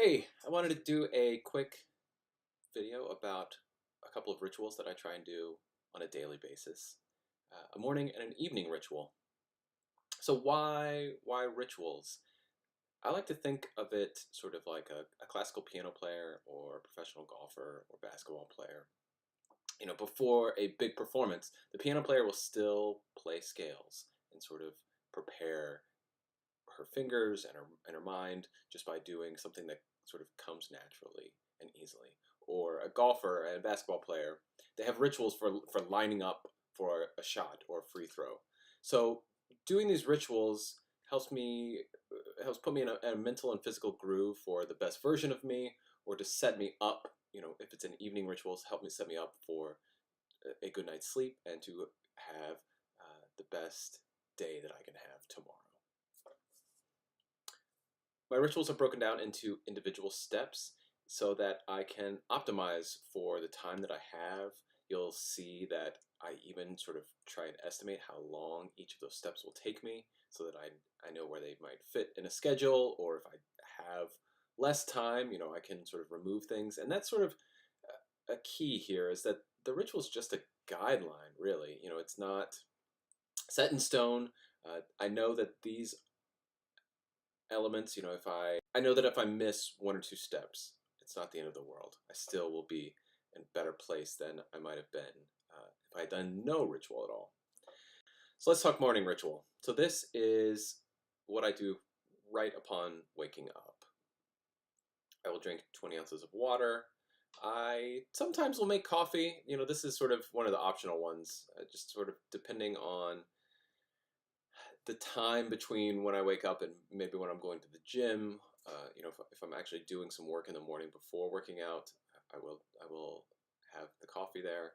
Hey, I wanted to do a quick video about a couple of rituals that I try and do on a daily basis. A morning and an evening ritual. So why rituals? I like to think of it sort of like a classical piano player or a professional golfer or basketball player. Before a big performance, the piano player will still play scales and sort of prepare her fingers and her mind just by doing something that sort of comes naturally and easily. Or a golfer and a basketball player, they have rituals for lining up for a shot or a free throw. So doing these rituals helps put me in a mental and physical groove for the best version of me, or to set me up. If it's an evening rituals, help me set me up for a good night's sleep and to have the best day that I can have tomorrow. My rituals are broken down into individual steps so that I can optimize for the time that I have. You'll see that I even sort of try and estimate how long each of those steps will take me so that I know where they might fit in a schedule, or if I have less time, I can sort of remove things. And that's sort of a key here, is that the ritual is just a guideline, really. It's not set in stone. I know that these elements, I know that if I miss one or two steps, it's not the end of the world. I still will be in a better place than I might have been if I had done no ritual at all. So let's talk morning ritual. So this is what I do right upon waking up. I will drink 20 ounces of water. I sometimes will make coffee. This is sort of one of the optional ones, just sort of depending on the time between when I wake up and maybe when I'm going to the gym. If I'm actually doing some work in the morning before working out, I will have the coffee there.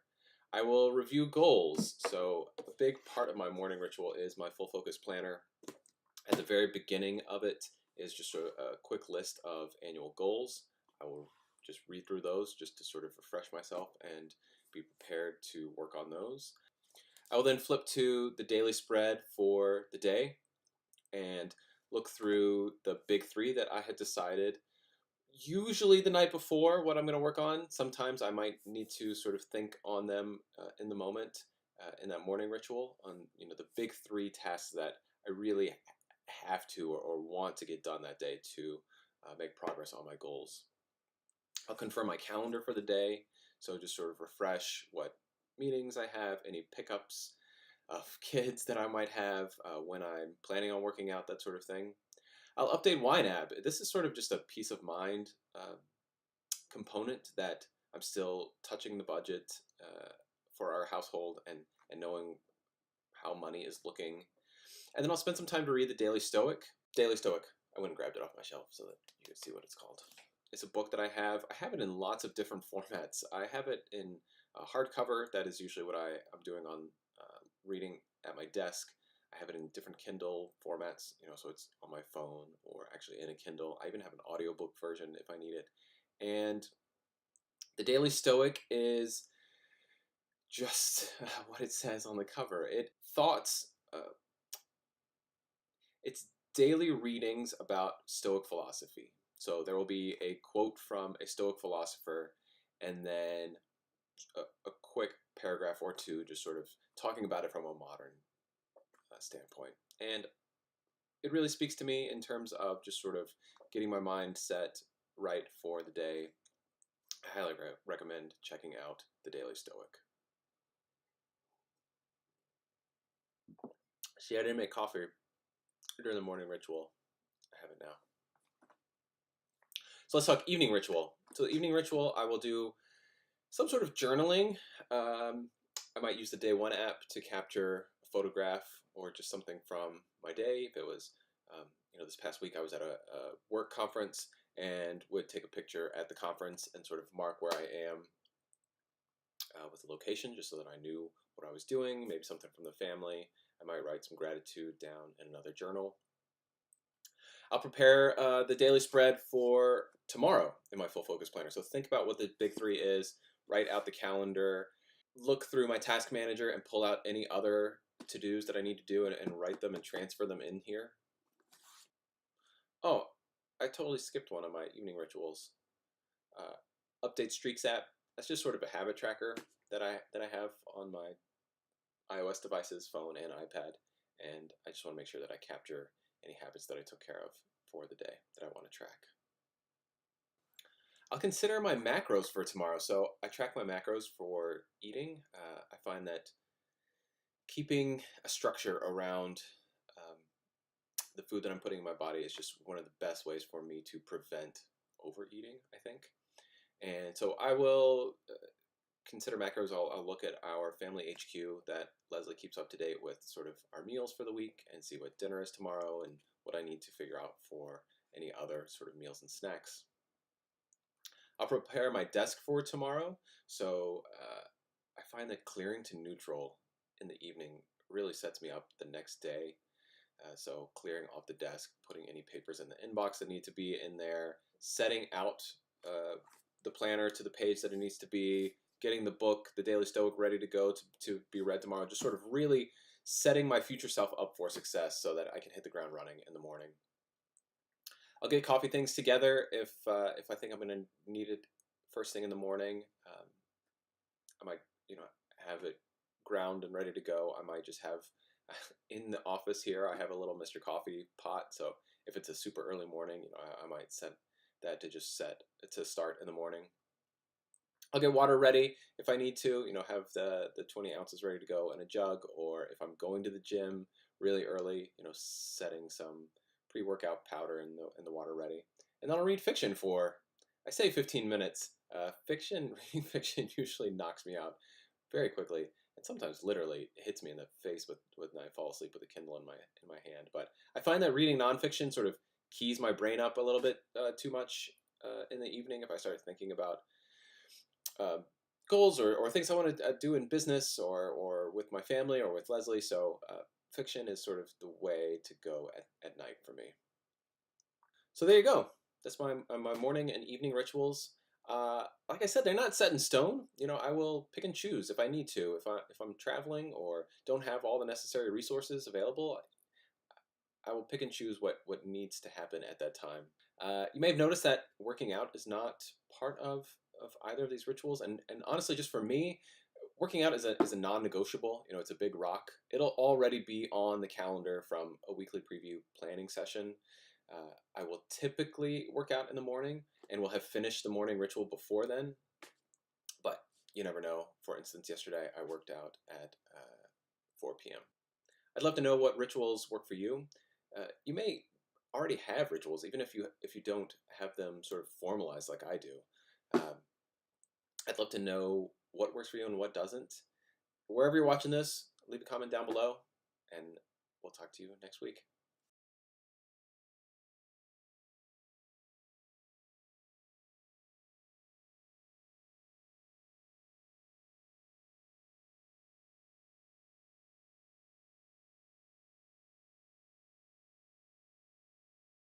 I will review goals. So a big part of my morning ritual is my full focus planner. At the very beginning of it is just a quick list of annual goals. I will just read through those just to sort of refresh myself and be prepared to work on those. I will then flip to the daily spread for the day and look through the big three that I had decided, usually the night before, what I'm going to work on. Sometimes I might need to sort of think on them in the moment, in that morning ritual, on the big three tasks that I really have to or want to get done that day to make progress on my goals. I'll confirm my calendar for the day, so just sort of refresh what meetings I have, any pickups of kids that I might have when I'm planning on working out, that sort of thing. I'll update YNAB. This is sort of just a peace of mind component that I'm still touching the budget for our household and knowing how money is looking. And then I'll spend some time to read the Daily Stoic. Daily Stoic. I went and grabbed it off my shelf so that you could see what it's called. It's a book that I have. I have it in lots of different formats. I have it in hardcover. That is usually what I'm doing on reading at my desk. I have it in different Kindle formats, so it's on my phone or actually in a Kindle. I even have an audiobook version if I need it. And the Daily Stoic is just what it says on the cover. It's daily readings about Stoic philosophy. So there will be a quote from a Stoic philosopher, and then a quick paragraph or two just sort of talking about it from a modern standpoint. And it really speaks to me in terms of just sort of getting my mind set right for the day. I highly recommend checking out the Daily Stoic. See, I didn't make coffee during the morning ritual. I have it now. So let's talk evening ritual. So the evening ritual, I will do some sort of journaling. I might use the Day One app to capture a photograph or just something from my day. If it was, this past week I was at a work conference and would take a picture at the conference and sort of mark where I am with the location, just so that I knew what I was doing. Maybe something from the family. I might write some gratitude down in another journal. I'll prepare the daily spread for tomorrow in my full focus planner. So think about what the big three is, write out the calendar, look through my task manager and pull out any other to-dos that I need to do and write them and transfer them in here. Oh, I totally skipped one of my evening rituals. Update Streaks app. That's just sort of a habit tracker that I have on my iOS devices, phone and iPad, and I just want to make sure that I capture any habits that I took care of for the day that I want to track. I'll consider my macros for tomorrow. So I track my macros for eating. I find that keeping a structure around um, the food that I'm putting in my body is just one of the best ways for me to prevent overeating, I think. And so I will consider macros. I'll look at our family HQ that Leslie keeps up to date with sort of our meals for the week and see what dinner is tomorrow and what I need to figure out for any other sort of meals and snacks. I'll prepare my desk for tomorrow. So I find that clearing to neutral in the evening really sets me up the next day. So clearing off the desk, putting any papers in the inbox that need to be in there, setting out the planner to the page that it needs to be, getting the book, The Daily Stoic, ready to go to be read tomorrow. Just sort of really setting my future self up for success so that I can hit the ground running in the morning. I'll get coffee things together if I think I'm going to need it first thing in the morning. I might have it ground and ready to go. I might just have in the office here. I have a little Mr. Coffee pot, so if it's a super early morning, I might set that to just set to start in the morning. I'll get water ready if I need to. Have the 20 ounces ready to go in a jug, or if I'm going to the gym really early, setting some pre-workout powder in the water ready. And then I'll read fiction for, I say 15 minutes. Reading fiction usually knocks me out very quickly, and sometimes literally hits me in the face when I fall asleep with a Kindle in my hand. But I find that reading nonfiction sort of keys my brain up a little bit too much in the evening if I start thinking about uh, goals or things I want to do in business or with my family or with Leslie. So fiction is sort of the way to go at night for me. So there you go. That's my morning and evening rituals. Like I said, they're not set in stone. I will pick and choose if I need to. If I'm traveling or don't have all the necessary resources available, I will pick and choose what needs to happen at that time. You may have noticed that working out is not part of either of these rituals, and honestly, just for me, working out is a non-negotiable. It's a big rock. It'll already be on the calendar from a weekly preview planning session. I will typically work out in the morning and will have finished the morning ritual before then, but you never know. For instance, yesterday I worked out at 4 p.m. I'd love to know what rituals work for you. You may already have rituals, even if you don't have them sort of formalized like I do. Um, I'd love to know what works for you and what doesn't. Wherever you're watching this, leave a comment down below, and we'll talk to you next week.